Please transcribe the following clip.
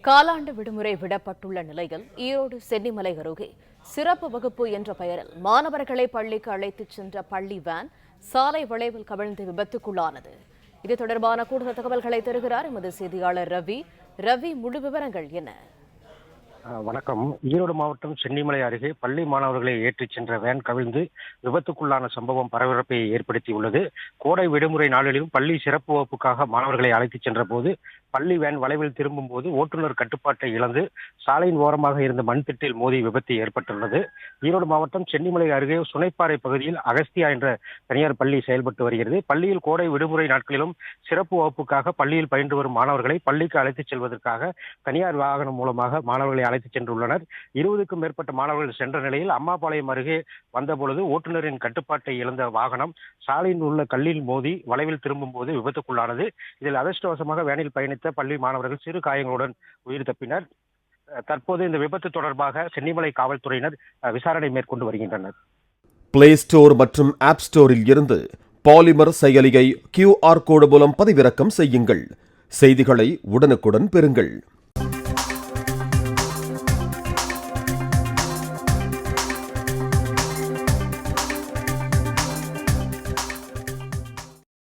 காலாண்டு விடுமுறை விடப்பட்டுள்ள நிலையில் ஈரோடு சென்னிமலை அருகே சிறப்பு வகுப்பு என்ற பெயரில் மாணவர்களை பள்ளிக்கு அழைத்துச் சென்ற பள்ளி வேன் சாலை வளைவில் கவிழ்ந்து விபத்துக்குள்ளானது. இது தொடர்பான கூடுதல் தகவல்களை தருகிறார் எமது செய்தியாளர் ரவி. முழு விவரங்கள் என்ன? வணக்கம். ஈரோடு மாவட்டம் சென்னிமலை அருகே பள்ளி மாணவர்களை ஏற்றிச் சென்ற வேன் கவிழ்ந்து விபத்துக்குள்ளான சம்பவம் பரபரப்பை ஏற்படுத்தியுள்ளது. கோடை விடுமுறை நாளிலும் பள்ளி சிறப்பு வகுப்புக்காக மாணவர்களை அழைத்துச் சென்ற போது பள்ளி வேன் வளைவில் திரும்பும் போது ஓட்டுநர் கட்டுப்பாட்டை இழந்து சாலையின் ஓரமாக இருந்த மண்திட்டில் மோதி விபத்து ஏற்பட்டுள்ளது. ஈரோடு மாவட்டம் சென்னிமலை அருகே சுனைப்பாறை பகுதியில் அகஸ்தியா என்ற தனியார் பள்ளி செயல்பட்டு வருகிறது. பள்ளியில் கோடை விடுமுறை நாட்களிலும் சிறப்பு வகுப்புக்காக பள்ளியில் பயின்று வரும் மாணவர்களை பள்ளிக்கு அழைத்துச் செல்வதற்காக தனியார் வாகனம் மூலமாக மாணவர்களை அழைத்துச் சென்றுள்ளனர். 20க்கும் மேற்பட்ட மாணவர்கள் சென்ற நிலையில் அம்மாபாளையம் அருகே வந்தபொழுது ஓட்டுநரின் கட்டுப்பாட்டை இழந்த வாகனம் சாலையில் உள்ள கல்லில் மோதி வளைவில் திரும்பும் போது விபத்துக்குள்ளானது. இதில் அதிர்ஷ்டவசமாக வேனில் பயணித்த பள்ளி மாணவர்கள் சிறு காயங்களுடன் உயிர் தப்பினர். தற்போது இந்த விபத்து தொடர்பாக சென்னிமலை காவல்துறையினர் விசாரணை மேற்கொண்டு வருகின்றனர். பிளே ஸ்டோர் மற்றும் ஆப் ஸ்டோரில் இருந்து பாலிமர் செயலியை QR கோடு மூலம் பதிவிறக்கம் செய்யுங்கள். செய்திகளை உடனுக்குடன் பெறுங்கள்.